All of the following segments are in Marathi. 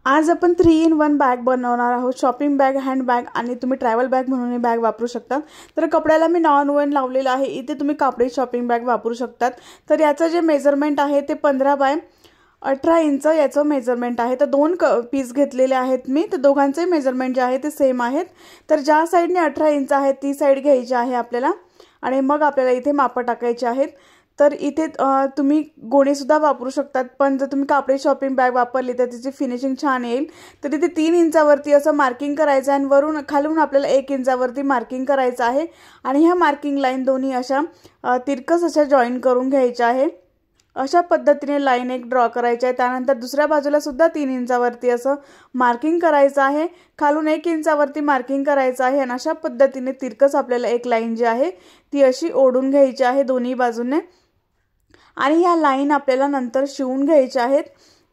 आज आपण 3 in 1 बॅग बनवणार आहोत। शॉपिंग बॅग, हँड बॅग आणि तुम्ही ट्रॅव्हल बॅग म्हणून ही बॅग वापरू शकता। तर कपड्याला मी नॉन वन लावलेला आहे। इथे तुम्ही कापडी शॉपिंग बॅग वापरू शकतात। तर याचं जे मेजरमेंट आहे ते 15 बाय 18 इंच याचं मेजरमेंट आहे। तर दोन पीस घेतलेले आहेत मी। तर दोघांचे मेजरमेंट जे आहे ते सेम आहेत। तर ज्या साइडने 18 इंच आहे ती साइड घ्यायची आहे आपल्याला आणि मग आपल्याला इथे माप टाकायचे आहेत। तर इथे तुम्ही गोणी सुद्धा वापरू शकतात, पण जर तुम्ही कापडी शॉपिंग बॅग वापरली तर तिची फिनिशिंग छान येईल। तर इथे 3 इंचावरती असं मार्किंग करायचं आहे आणि वरून खालून आपल्याला 1 इंचावरती मार्किंग करायचं आहे आणि ह्या मार्किंग लाईन दोन्ही अशा तिरकस अशा जॉईन करून घ्यायच्या आहे। अशा पद्धतीने लाईन एक ड्रॉ करायची आहे। त्यानंतर दुसऱ्या बाजूला सुद्धा 3 इंचावरती असं मार्किंग करायचं आहे, खालून 1 इंचावरती मार्किंग करायचं आहे आणि अशा पद्धतीने तिरकस आपल्याला एक लाईन जी आहे ती अशी ओढून घ्यायची आहे दोन्ही बाजूने आणि या लाईन आपल्याला नंतर शिवून घ्यायच्या आहेत।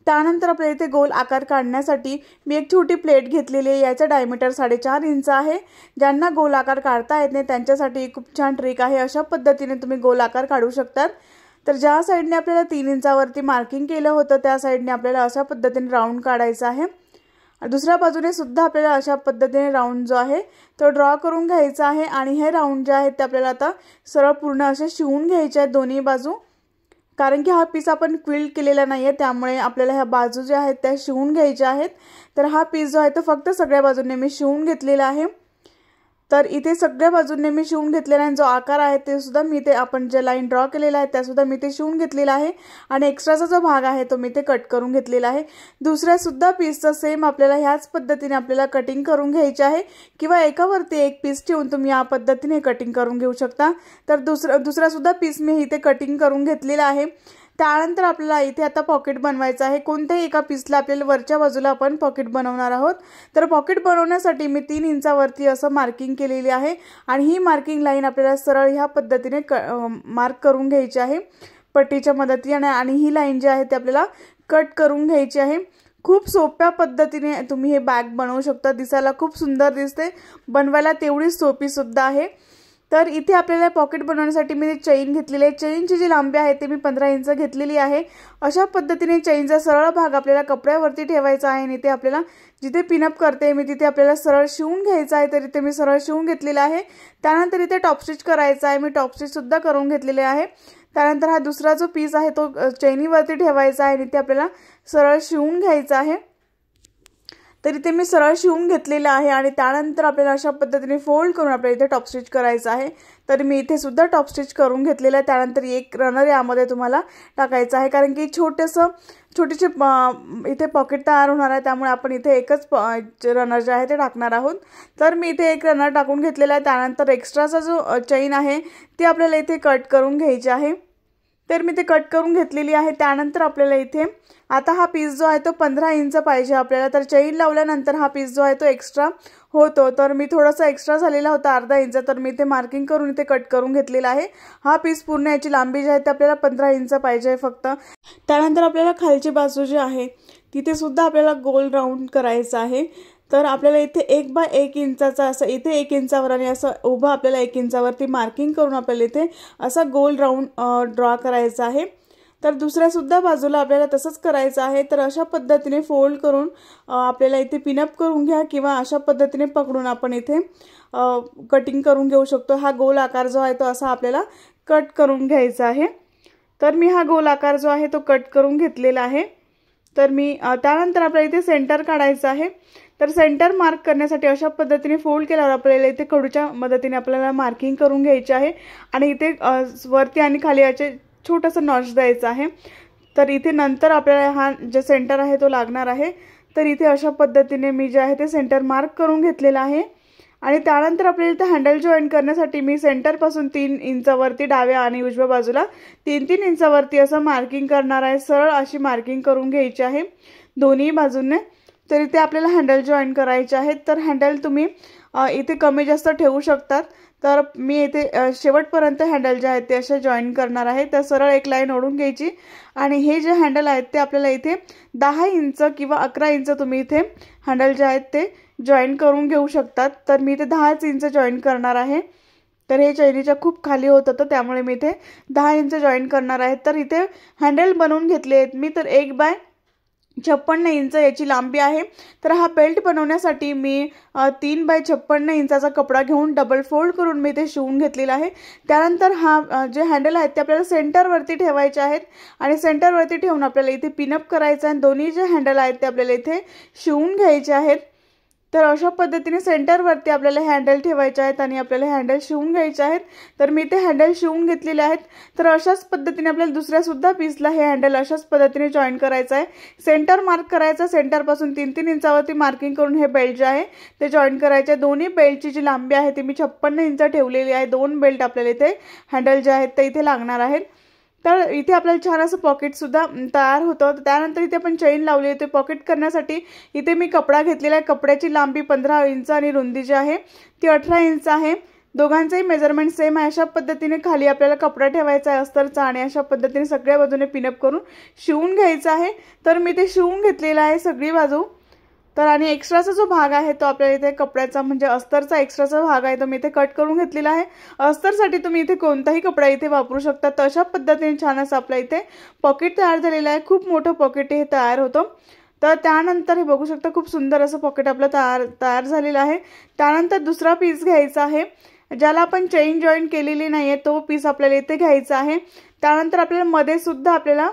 त्यानंतर आपल्याला इथे गोल आकार काढण्यासाठी मी एक छोटी प्लेट घेतलेली आहे। याचा डायमीटर 4.5 इंच आहे। ज्यांना गोल आकार काढता येत नाही त्यांच्यासाठी खूप छान ट्रिक आहे। अशा पद्धतीने तुम्ही गोल आकार काढू शकतात। तर ज्या साइडने आपल्याला 3 इंचावरती मार्किंग केलं होतं त्या साइडने आपल्याला अशा पद्धतीने राउंड काढायचा आहे। दुसऱ्या बाजूने सुद्धा आपल्याला अशा पद्धतीने राउंड जो आहे तो ड्रॉ करून घ्यायचा आहे आणि हे राउंड जे आहेत ते आपल्याला आता सरळ पूर्ण असे शिवून घ्यायचे आहेत दोन्ही बाजू, कारण की हा पीस आपण क्विल्ट केलेला नाहीये त्यामुळे आपल्याला ह्या बाजू ज्या आहेत त्या शिवून घ्यायच्या आहेत। तर हा पीस जो आहे तो फक्त सगळ्या बाजूंनी मी शिवून घेतलेला आहे। तर इथे सगळ्या बाजूंनी मी शिवून घेतलेला आहे। जो आकार आहे ते सुद्धा मी ते आपण जे लाईन ड्रॉ केलेला आहे त्या सुद्धा मी ते शिवून घेतलेला आहे आणि एक्स्ट्राचा जो भाग आहे तो मी ते कट करून घेतलेला आहे। दुसऱ्या सुद्धा पीसचं सेम आपल्याला ह्याच पद्धतीने आपल्याला कटिंग करून घ्यायचे आहे किंवा एकावरती एक पीस ठेवून तुम्ही या पद्धतीने कटिंग करून घेऊ शकता। तर दुसरा सुद्धा पीस मी इथे कटिंग करून घेतलेला आहे। त्यानंतर आपल्याला इथे आता पॉकेट बनवायचं आहे। कोणत्याही एका पीसला आपल्याला वरच्या बाजूला आपण पॉकेट बनवणार आहोत। तर पॉकेट बनवण्यासाठी मी 3 इंचावरती असं मार्किंग केलेली आहे आणि ही मार्किंग लाईन आपल्याला सरळ ह्या पद्धतीने मार्क करून घ्यायची आहे पट्टीच्या मदतीने आणि ही लाईन जी आहे ती आपल्याला कट करून घ्यायची आहे। खूप सोप्या पद्धतीने तुम्ही हे बॅग बनवू शकता। दिसायला खूप सुंदर दिसते, बनवायला तेवढीच सोपी सुद्धा आहे। तर इथे आपल्याला पॉकेट बनवण्यासाठी मी चेन घेतलेली आहे। चेनची जी लांबी आहे ते मी 15 इंच घेतलेली आहे। अशा पद्धतीने चेनचा सरळ भाग आपल्याला कपड्यावरती ठेवायचा आहे आणि इथे आपल्याला जिथे पिनअप करते मी तिथे आपल्याला सरळ शिवून घ्यायचा आहे। तर इथे मी सरळ शिवून घेतलेला आहे। त्यानंतर इथे टॉप स्टिच करायचा आहे, मी टॉप स्टिच सुद्धा करून घेतलेले आहे। त्यानंतर हा दुसरा जो पीस आहे तो चेनीवरती ठेवायचा आहे आणि इथे आपल्याला सरळ शिवून घ्यायचा आहे। तर इथे मी सरळ शिवून घेतलेला आहे आणि त्यानंतर आपल्याला अशा पद्धतीने फोल्ड करून आपल्याला इथे टॉप स्टिच करायचं आहे। तर मी इथे सुद्धा टॉप स्टिच करून घेतलेला आहे। त्यानंतर एक रनर यामध्ये तुम्हाला टाकायचं आहे, कारण की छोटेसे इथे पॉकेट तयार होणार आहे त्यामुळे आपण इथे एकच रनर जे आहे ते टाकणार आहोत। तर मी इथे एक रनर टाकून घेतलेला आहे। त्यानंतर एक्स्ट्राचा जो चेन आहे ती आपल्याला इथे कट करून घ्यायची आहे। तर मी ते कट करून घेतलेली आहे। त्यानंतर आपल्याला इथे आता हा पीस जो आहे तो 15 इंच पाहिजे आपल्याला। तर चेन लावल्यानंतर हा पीस जो आहे तो एक्स्ट्रा होतो, तर मी थोडासा एक्स्ट्रा झालेला होता अर्धा इंच, तर मी इथे मार्किंग करून इथे कट करून घेतलेला आहे। हा पीस पूर्ण याची लांबी जी आहे ते आपल्याला 15 इंच पाहिजे फक्त। त्यानंतर आपल्याला खालची बाजू जी आहे तिथे सुद्धा आपल्याला गोल राउंड करायचा आहे। तर आपल्याला इथे 1 बाय 1 इंचाचा असं इथे 1 इंचावर आणि असं उभं आपल्याला 1 इंचावरती मार्किंग करून आपल्याला इथे असा गोल राउंड ड्रॉ करायचा आहे। तर दुसऱ्या सुद्धा बाजूला आपल्याला तसंच करायचं आहे। तर अशा पद्धतीने फोल्ड करून आपल्याला इथे पिनअप करून घ्या किंवा अशा पद्धतीने पकडून आपण इथे कटिंग करून घेऊ शकतो। हा गोल आकार जो आहे तो असा आपल्याला कट करून घ्यायचा आहे। तर मी हा गोल आकार जो आहे तो कट करून घेतलेला आहे। तर मी त्यानंतर आपल्याला इथे सेंटर काढायचं आहे। तर सेंटर मार्क करण्यासाठी अशा पद्धतीने फोल्ड केल्यावर आपल्याला इथे खडूच्या मदतीने आपल्याला मार्किंग करून घ्यायचे आहे आणि इथे वरती आणि खाली याचे छोटंसं नॉच द्यायचं आहे। तर इथे नंतर आपल्याला हा जे सेंटर आहे तो लागणार आहे। तर इथे अशा पद्धतीने मी जे आहे ते सेंटर मार्क करून घेतलेला आहे आणि त्यानंतर आपल्याला इथे हँडल जॉईन करण्यासाठी मी सेंटरपासून 3 इंचावरती डाव्या आणि उजव्या बाजूला 3-3 इंचावरती असं मार्किंग करणार आहे। सरळ अशी मार्किंग करून घ्यायची आहे दोन्ही बाजूने। तर इथे आपल्याला हँडल जॉईन करायचे आहेत। तर हँडल तुम्ही इथे कमी जास्त ठेवू शकतात। तर मी इथे शेवटपर्यंत हँडल जे आहेत ते असे जॉईन करणार आहे। तर सरळ एक लाईन ओढून घ्यायची आणि हे जे हँडल आहेत ते आपल्याला इथे 10 इंच किंवा 11 इंच तुम्ही इथे हँडल जे आहेत ते जॉईन करून घेऊ शकतात। तर मी इथे 10 इंच जॉईन करणार आहे। तर हे चैनीच्या खूप खाली होत होतं त्यामुळे मी इथे 10 इंच जॉईन करणार आहे। तर इथे हँडल बनवून घेतले आहेत मी। तर 1 बाय 56 इंच याची लांबी आहे। तर हा बेल्ट बनवण्यासाठी मी 3 बाय 56 इंचाचा कपडा घेऊन डबल फोल्ड करून मी ते शिवून घेतलेला आहे। त्यानंतर हा जे हँडल आहेत ते आपल्याला सेंटरवरती ठेवायचे आहेत आणि सेंटरवरती ठेवून आपल्याला इथे पिनअप करायचं आहे। दोन्ही जे हँडल आहेत ते आपल्याला इथे शिवून घ्यायचे आहेत। तर अशा पद्धतीने सेंटरवरती आपल्याला हँडल ठेवायचे आहेत आणि आपल्याला हँडल शिवून घ्यायचे आहेत। तर मी ते हँडल शिवून घेतलेले आहेत। तर अशाच पद्धतीने आपल्याला दुसऱ्या सुद्धा पीसला हे हँडल अशाच पद्धतीने जॉईन करायचं आहे। सेंटर मार्क करायचा, सेंटरपासून 3-3 इंचावरती मार्किंग करून हे बेल्ट जे आहे ते जॉईन करायचे। दोन्ही बेल्टची जी लांबी आहे ती मी 56 इंच ठेवलेली आहे। 2 बेल्ट आपल्याला इथे हँडल जे आहेत ते इथे लागणार आहेत। तर इथे आपल्याला छान असं पॉकेट सुद्धा तयार होतं। त्यानंतर इथे आपण चेन लावली आहे। ते पॉकेट करण्यासाठी इथे मी कपडा घेतलेला आहे। कपड्याची लांबी 15 इंच आणि रुंदी जी आहे ती 18 इंच आहे। दोघांचेही मेजरमेंट सेम आहे। अशा पद्धतीने खाली आपल्याला कपडा ठेवायचा आहे अस्तरचा आणि अशा पद्धतीने सगळ्या बाजूने पिनअप करून शिवून घ्यायचं आहे। तर मी ते शिवून घेतलेलं आहे सगळी बाजू। तर आणि एक्स्ट्राचा जो भाग आहे तो आपल्याला इथे कपड्याचा म्हणजे अस्तरचा एक्स्ट्राचा भाग आहे तो मी इथे कट करून घेतलेला आहे। अस्तरसाठी तुम्ही इथे कोणताही कपडा इथे वापरू शकता। तर अशा पद्धतीने छान असं आपल्या इथे पॉकेट तयार झालेलं आहे। खूप मोठं पॉकेट हे तयार होतं। तर त्यानंतर हे बघू शकता खूप सुंदर असं पॉकेट आपलं तयार झालेलं आहे। त्यानंतर दुसरा पीस घ्यायचा आहे, ज्याला आपण चेन जॉईन केलेली नाहीये तो पीस आपल्याला इथे घ्यायचा आहे। त्यानंतर आपल्याला मध्ये सुद्धा आपल्याला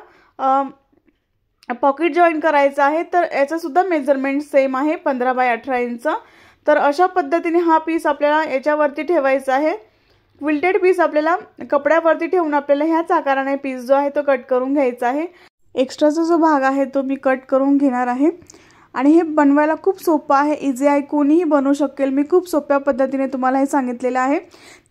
पॉकेट जॉईन करायचं आहे। तर याचं सुद्धा मेजरमेंट सेम आहे 15 बाय 18 इंच। तर अशा पद्धतीने हा पीस आपल्याला याच्यावरती ठेवायचा आहे। क्विल्टेड पीस आपल्याला कपड्यावरती ठेवून आपल्याला ह्याच आकाराने पीस जो आहे तो कट करून घ्यायचा आहे। एक्स्ट्राचा जो भाग आहे तो मी कट करून घेणार आहे आणि हे बनवायला खूप सोपं आहे, इझी आहे, कोणीही बनवू शकेल। मी खूप सोप्या पद्धतीने तुम्हाला हे सांगितलेलं आहे।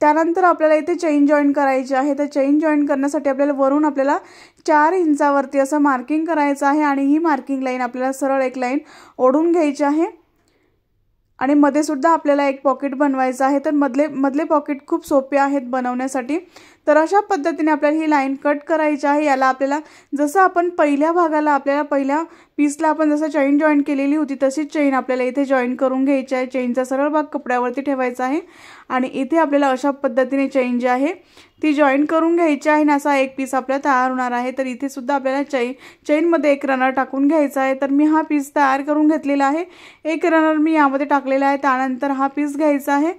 त्यानंतर आपल्याला इथे चेन जॉईन करायची आहे। तर चेन जॉईन करण्यासाठी आपल्याला वरून आपल्याला 4 इंचावरती असं मार्किंग करायचं आहे आणि ही मार्किंग लाईन आपल्याला सरळ एक लाईन ओढून घ्यायची आहे आणि मध्ये सुद्धा आपल्याला एक पॉकेट बनवायचं आहे। तर मधले पॉकेट खूप सोपे आहेत बनवण्यासाठी। तर अशा पद्धतीने आपल्याला ही लाईन कट करायची आहे। याला आपल्याला जसं आपण पहिल्या भागाला आपल्याला पहिल्या पीसला आपण जसं चेन जॉईन केलेली होती तशीच चेन आपल्याला इथे जॉईन करून घ्यायची आहे। चेनचा सरळ भाग कपड्यावरती ठेवायचा आहे आणि इथे आपल्याला अशा पद्धतीने चेन जी आहे ती जॉईन करून घ्यायची आहे आणि असा एक पीस आपला तयार होणार आहे। तर इथे सुद्धा आपल्याला चेनमध्ये एक रनर टाकून घ्यायचा आहे। तर मी हा पीस तयार करून घेतलेला आहे। एक रनर मी यामध्ये टाकलेला आहे। त्यानंतर हा पीस घ्यायचा आहे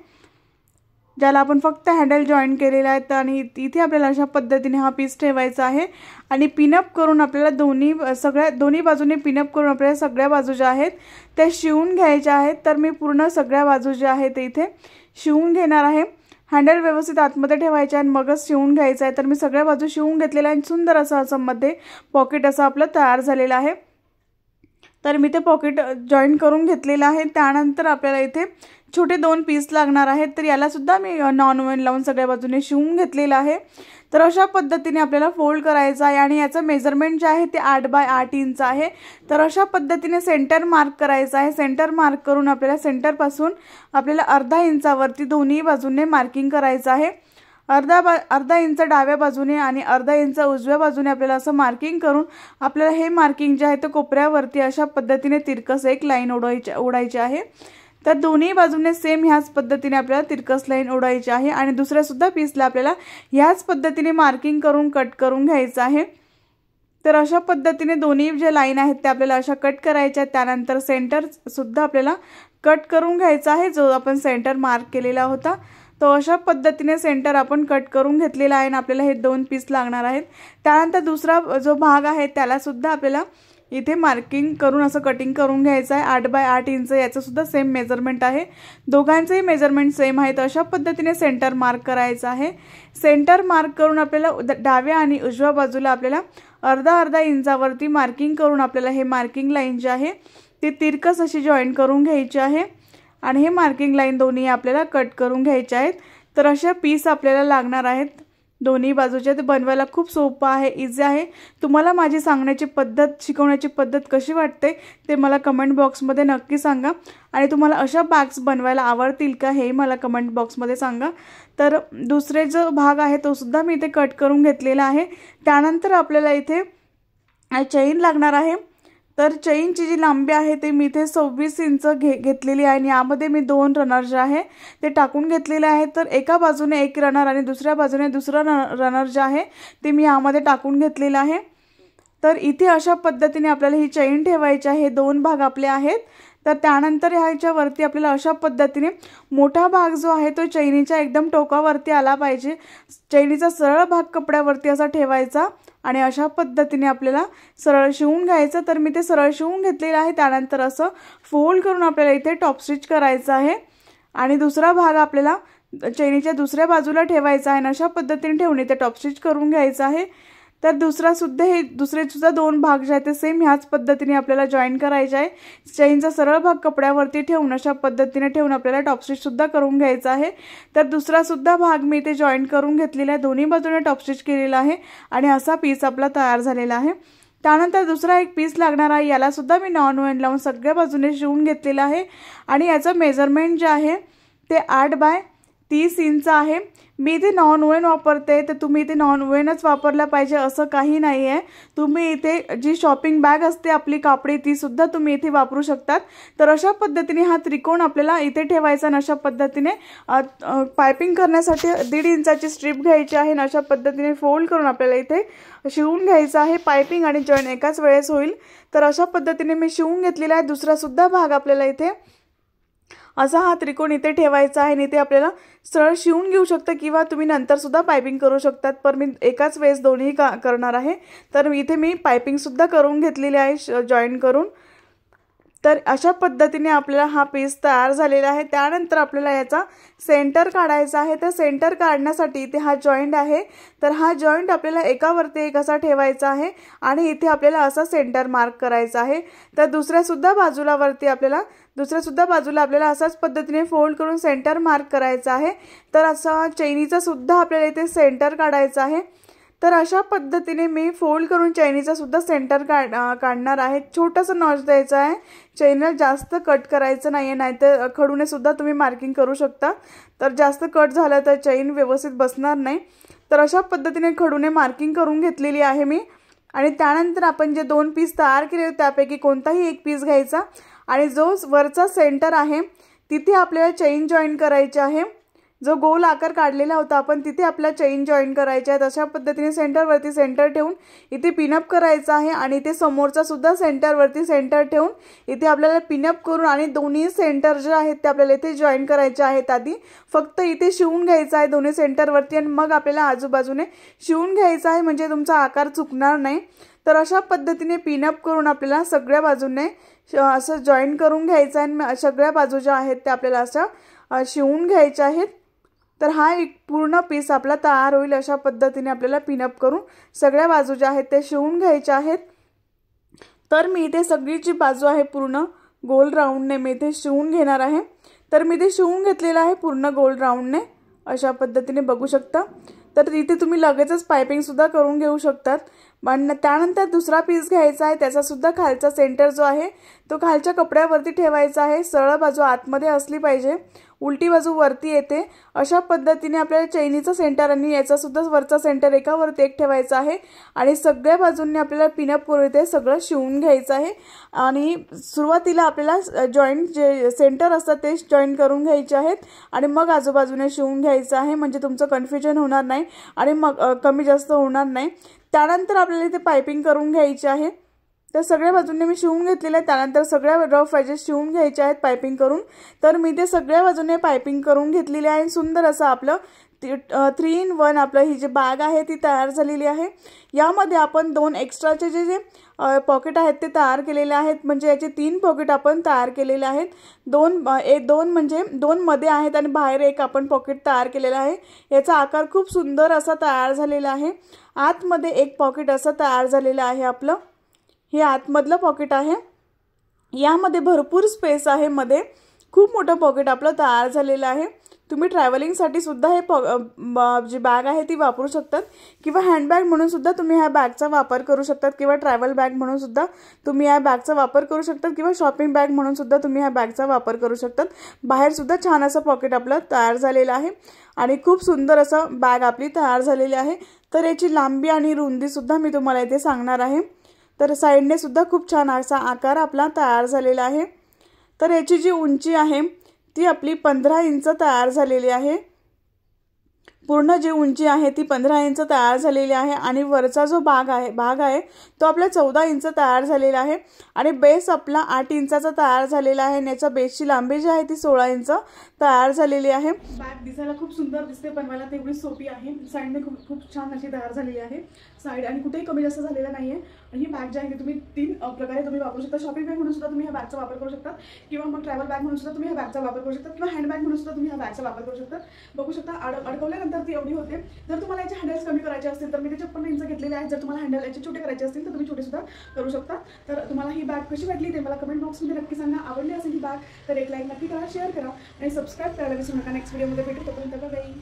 ज्याला आपण फक्त हँडल जॉईन केलेला आहे आणि इथे आपल्याला अशा पद्धतीने हा पीस ठेवायचा आहे आणि पिनअप करून आपल्याला दोन्ही बाजूने पिनअप करून आपल्याला सगळ्या बाजू ज्या आहेत त्या शिवून घ्यायच्या आहेत। तर मी पूर्ण सगळ्या बाजू ज्या आहेत ते इथे शिवून घेणार आहे। हँडल व्यवस्थित आतमध्ये ठेवायचे आणि मगच शिवून घ्यायचं आहे। तर मी सगळ्या बाजू शिवून घेतलेल्या आणि सुंदर असं मध्ये पॉकेट असं आपलं तयार झालेलं आहे। तर मी ते पॉकेट जॉईन करून घेतलेलं आहे। त्यानंतर आपल्याला इथे छोटे 2 पीस लागणार आहेत। तर याला सुद्धा मी नॉन ओव्हन लावून सगळ्या बाजूने शिवून घेतलेलं आहे। तर अशा पद्धतीने आपल्याला फोल्ड करायचं आहे आणि याचं मेजरमेंट जे आहे ते 8 बाय 8 इंच आहे। तर अशा पद्धतीने सेंटर मार्क करायचं आहे। सेंटर मार्क करून आपल्याला सेंटरपासून आपल्याला अर्धा इंचावरती दोन्ही बाजूने मार्किंग करायचं आहे। अर्धा इंच डाव्या बाजूने आणि अर्धा इंच उजव्या बाजूने आपल्याला असं मार्किंग करून आपल्याला हे मार्किंग जे आहे ते कोपऱ्यावरती अशा पद्धतीने तिरकस एक लाईन ओढायची आहे। तर दोन्ही बाजूने सेम ह्याच पद्धतीने आपल्याला तिरकस लाईन ओढायची आहे आणि दुसऱ्या सुद्धा पीसला आपल्याला ह्याच पद्धतीने मार्किंग करून कट करून घ्यायचं आहे। तर अशा पद्धतीने दोन्ही जे लाईन आहेत ते आपल्याला अशा कट करायच्या आहेत। त्यानंतर सेंटर सुद्धा आपल्याला कट करून घ्यायचा आहे जो आपण सेंटर मार्क केलेला होता। तो अशा पद्धतीने सेंटर आपण कट करून घेतलेला आहे आणि आपल्याला हे 2 पीस लागणार आहेत। त्यानंतर दुसरा जो भाग आहे त्याला सुद्धा आपल्याला इथे मार्किंग करून असं कटिंग करून घ्यायचं आहे। 8 बाय 8 इंच याचं सुद्धा सेम मेजरमेंट आहे। दोघांचेही मेजरमेंट सेम आहे। तर अशा पद्धतीने सेंटर मार्क करायचं आहे। सेंटर मार्क करून आपल्याला डाव्या आणि उजव्या बाजूला आपल्याला अर्धा इंचावरती मार्किंग करून आपल्याला हे मार्किंग लाईन जी आहे ती तिरकस अशी जॉईन करून घ्यायची आहे आणि हे मार्किंग लाईन दोन्ही आपल्याला कट करून घ्यायचे आहेत। तर अशा पीस आपल्याला लागणार आहेत दोन्ही बाजूचे। ते बनवायला खूप सोपं आहे, इझी आहे। तुम्हाला माझी सांगण्याची पद्धत, शिकवण्याची पद्धत कशी वाटते ते मला कमेंट बॉक्समध्ये नक्की सांगा आणि तुम्हाला अशा बॅग्स बनवायला आवडतील का हे मला कमेंट बॉक्समध्ये सांगा। तर दुसरे जो भाग आहे तो सुद्धा मी इथे कट करून घेतलेला आहे। त्यानंतर आपल्याला इथे चेन लागणार आहे। तर चेनची जी लांबी आहे ते मी इथे 26 इंच घेतलेली आहे आणि यामध्ये मी 2 रनर जे आहे ते टाकून घेतलेले आहे। तर एका बाजूने एक रनर आणि दुसऱ्या बाजूने दुसरा रनर जे आहे ते मी यामध्ये टाकून घेतलेला आहे। तर इथे अशा पद्धतीने आपल्याला ही चैन ठेवायची आहे। 2 भाग आपले आहेत। तर त्यानंतर ह्याच्या वरती आपल्याला अशा पद्धतीने मोठा भाग जो आहे तो चैनीच्या एकदम टोकावरती आला पाहिजे। चैनीचा सरळ भाग कपड्यावरती असा ठेवायचा आणि अशा पद्धतीने आपल्याला सरळ शिवून घ्यायचं। तर मी ते सरळ शिवून घेतलेलं आहे। त्यानंतर असं फोल्ड करून आपल्याला इथे टॉप स्टिच करायचं आहे आणि दुसरा भाग आपल्याला चैनीच्या दुसऱ्या बाजूला ठेवायचा आहे। अशा पद्धतीने ठेवून इथे टॉप स्टिच करून घ्यायचं आहे। तर दुसरे सुद्धा 2 भाग जे आहेत ते सेम ह्याच पद्धतीने आपल्याला जॉईन करायचे आहे। चैनचा सरळ भाग कपड्यावरती ठेवून अशा पद्धतीने ठेवून आपल्याला टॉप स्टिच सुद्धा करून घ्यायचा आहे। तर दुसरा सुद्धा भाग मी इथे जॉईन करून घेतलेला आहे। दोन्ही बाजूने टॉप स्टिच केलेला आहे आणि असा पीस आपला तयार झालेला आहे। त्यानंतर दुसरा एक पीस लागणार आहे। याला सुद्धा मी नॉन वेन लावून सगळ्या बाजूने शिवून घेतलेला आहे आणि याचं मेजरमेंट जे आहे ते 8 बाय 30 इंच आहे। मी इथे नॉन वेन वापरते, तर तुम्ही इथे नॉन वेनच वापरला पाहिजे असं काही नाही आहे। तुम्ही इथे जी शॉपिंग बॅग असते आपली कापडी ती सुद्धा तुम्ही इथे वापरू शकतात। तर अशा पद्धतीने हा त्रिकोण आपल्याला इथे ठेवायचा आणि अशा पद्धतीने पाइपिंग करण्यासाठी 1.5 इंचाची स्ट्रीप घ्यायची आहे आणि अशा पद्धतीने फोल्ड करून आपल्याला इथे शिवून घ्यायचं आहे। पाइपिंग आणि जॉईन एकाच वेळेस होईल। तर अशा पद्धतीने मी शिवून घेतलेला आहे। दुसरा सुद्धा भाग आपल्याला इथे असा हा त्रिकोण इथे ठेवायचा आहे आणि इथे आपल्याला सरळ शिवून घेऊ शकता किंवा तुम्ही नंतर सुद्धा पाइपिंग करू शकतात, पण मी एकाच वेळेस दोन्ही करणार आहे। तर इथे मी पाइपिंग सुद्धा करून घेतलेली आहे जॉईन करून। तर अशा पद्धतीने आपल्याला हा पीस तयार झालेला आहे। त्यानंतर आपल्याला याचा सेंटर काढायचा आहे। तर सेंटर काढण्यासाठी इथे हा जॉइंट आहे, तर हा जॉइंट आपल्याला एकावरती एक असा ठेवायचा आहे आणि इथे आपल्याला असा सेंटर मार्क करायचा आहे। तर दुसऱ्या सुद्धा बाजूला आपल्याला असाच पद्धतीने फोल्ड करून सेंटर मार्क करायचा आहे। तर असा चैनीचा सुद्धा आपल्याला इथे सेंटर काढायचा आहे। तर अशा पद्धतीने मी फोल्ड करून चैनीचा सुद्धा सेंटर काढणार आहे। छोटासा नॉच द्यायचा आहे, चैनला जास्त कट करायचं नाहीये, नाहीतर खडूने सुद्धा तुम्ही मार्किंग करू शकता। तर जास्त कट झालं तर चैन व्यवस्थित बसणार नाही। तर अशा पद्धतीने खडूने मार्किंग करून घेतलेली आहे मी आणि त्यानंतर आपण जे 2 पीस तयार केले त्यापैकी कोणताही एक पीस घ्यायचा आणि जो वरचा सेंटर आहे तिथे आपल्याला चैन जॉईन करायची आहे। जो गोल आकार काढलेला होता आपण तिथे आपल्याला चैन जॉईन करायची आहे। अशा पद्धतीने सेंटरवरती सेंटर ठेवून इथे पिनअप करायचा आहे आणि इथे समोरचा सुद्धा सेंटरवरती सेंटर ठेवून इथे आपल्याला पिनअप करून आणि दोन्ही सेंटर जे आहेत ते आपल्याला इथे जॉईन करायचे आहेत। आधी फक्त इथे शिवून घ्यायचं आहे दोन्ही सेंटरवरती आणि मग आपल्याला आजूबाजूने शिवून घ्यायचं आहे, म्हणजे तुमचा आकार चुकणार नाही। तर अशा पद्धतीने पिनअप करून आपल्याला सगळ्या बाजूने असं जॉईन करून घ्यायचं आहे। सगळ्या बाजू ज्या आहेत त्या आपल्याला असं शिवून घ्यायच्या आहेत। तर हा एक पूर्ण पीस आपला तयार होईल। अशा पद्धतीने आपल्याला पिनअप करून सगळ्या बाजू ज्या आहेत ते शिवून घ्यायच्या आहेत। तर मी इथे सगळी जी बाजू आहे पूर्ण गोल राऊंडने मी इथे शिवून घेणार आहे। तर मी इथे शिवून घेतलेला आहे पूर्ण गोल राऊंडने, अशा पद्धतीने बघू शकता। तर इथे तुम्ही लगेचच पाइपिंग सुद्धा करून घेऊ शकतात। पण त्यानंतर दुसरा पीस घ्यायचा आहे, त्याचा सुद्धा खालचा सेंटर जो आहे तो खालच्या कपड्यावरती ठेवायचा आहे। सरळ बाजू आतमध्ये असली पाहिजे, उलटी बाजू वरती येते। अशा पद्धतीने आपल्याला चैनीचा सेंटर आणि याचा सुद्धा वरचा सेंटर एकावरती एक ठेवायचा आहे आणि सगळ्या बाजूंनी आपल्याला पिनअप करून इथे सगळं शिवून घ्यायचं आहे। आणि सुरुवातीला आपल्याला जॉईंट जे सेंटर असतात ते जॉईन करून घ्यायचे आहेत आणि मग आजूबाजूने शिवून घ्यायचं आहे, म्हणजे तुमचं कन्फ्युजन होणार नाही आणि मग कमी जास्त होणार नाही। त्यानंतर आपल्याला इथे पाइपिंग करून घ्यायची आहे। तर सगळ्या बाजूंनी मी शिवून घेतलेलं आहे। त्यानंतर सगळ्या रफ एजेस शिवून घ्यायचे आहेत पाइपिंग करून। तर मी ते सगळ्या बाजूने पाइपिंग करून घेतलेली आहे। सुंदर असं आपलं 3 in 1 आपलं ही जी बॅग आहे ती तयार झालेली आहे। यामध्ये आपण 2 एक्स्ट्राचे जे पॉकेट आहेत ते तयार केलेले आहेत, म्हणजे याचे 3 पॉकेट आपण तयार केलेले आहेत। 2 मध्ये आहेत आणि बाहेर एक आपण पॉकेट तयार केलेला आहे। याचा आकार खूप सुंदर असा तयार झालेला आहे। आतमध्ये एक पॉकेट असं तयार झालेलं आहे आपलं, हे आतमधलं पॉकेट आहे। यामध्ये भरपूर स्पेस आहे, मध्ये खूप मोठं पॉकेट आपलं तयार झालेलं आहे। तुम्ही ट्रॅव्हलिंगसाठी सुद्धा हे जी बॅग आहे ती वापरू शकतात किंवा हँडबॅग म्हणून सुद्धा तुम्ही ह्या बॅगचा वापर करू शकतात किंवा ट्रॅव्हल बॅग म्हणून सुद्धा तुम्ही या बॅगचा वापर करू शकतात किंवा शॉपिंग बॅग म्हणून सुद्धा तुम्ही ह्या बॅगचा वापर करू शकतात। बाहेर सुद्धा छान असं पॉकेट आपलं तयार झालेलं आहे आणि खूप सुंदर असं बॅग आपली तयार झालेली आहे। तर याची लांबी आणि रुंदी सुद्धा मी तुम्हाला इथे सांगणार आहे। तर साइडने सुद्धा खूप छान असा आकार आपला तयार झालेला आहे। तर याची जी उंची आहे ती आपली 15 इंच तयार झालेली आहे। पूर्ण जी उंची आहे ती 15 इंच तयार झालेली आहे आणि वरचा जो भाग आहे तो आपला 14 इंच तयार झालेला आहे आणि बेस आपला 8 इंचाचा तयार झालेला आहे आणि याच्या बेसची लांबी जी आहे ती 16 इंच तयार झालेली आहे। बॅग दिसायला खूप सुंदर दिसते, बनवायला तेवढी सोपी आहे। साईडने खूप छान अशी तयार झालेली आहे साईड आणि कुठेही कमी जास्त झालेला नाहीये। आणि ही बॅग जी आहे तुम्ही 3 प्रकारे तुम्ही वापरू शकता। शॉपिंग बॅग म्हणून सुद्धा तुम्ही ह्या बॅगचा वापर करू शकता किंवा मग ट्रॅव्हल बॅग म्हणून सुद्धा तुम्ही ह्या बॅगचा वापर करू शकता किंवा हँड बॅग म्हणून सुद्धा तुम्ही ह्या बॅगचा वापर करू शकता। बघू शकता अडकवल्यानंतर ती एवढी होते। जर तुम्हाला याचे हँडल्स कमी करायचे असतील तर मी त्याचे 56 इंच घेतलेले आहेत। जर तुम्हाला हँडल याचे छोटे करायचे असतील तर तुम्ही छोटे सुद्धा करू शकता। तर तुम्हाला ही बॅग कशी वाटली ते मला कमेंट बॉक्समध्ये नक्की सांगा। आवडली असेल ही बॅग तर एक लाईक नक्की करा, शेअर करा आणि सबस्क्राईब करायला विसरू नका। नेक्स्ट व्हिडिओमध्ये भेटू, तोपर्यंत बाय।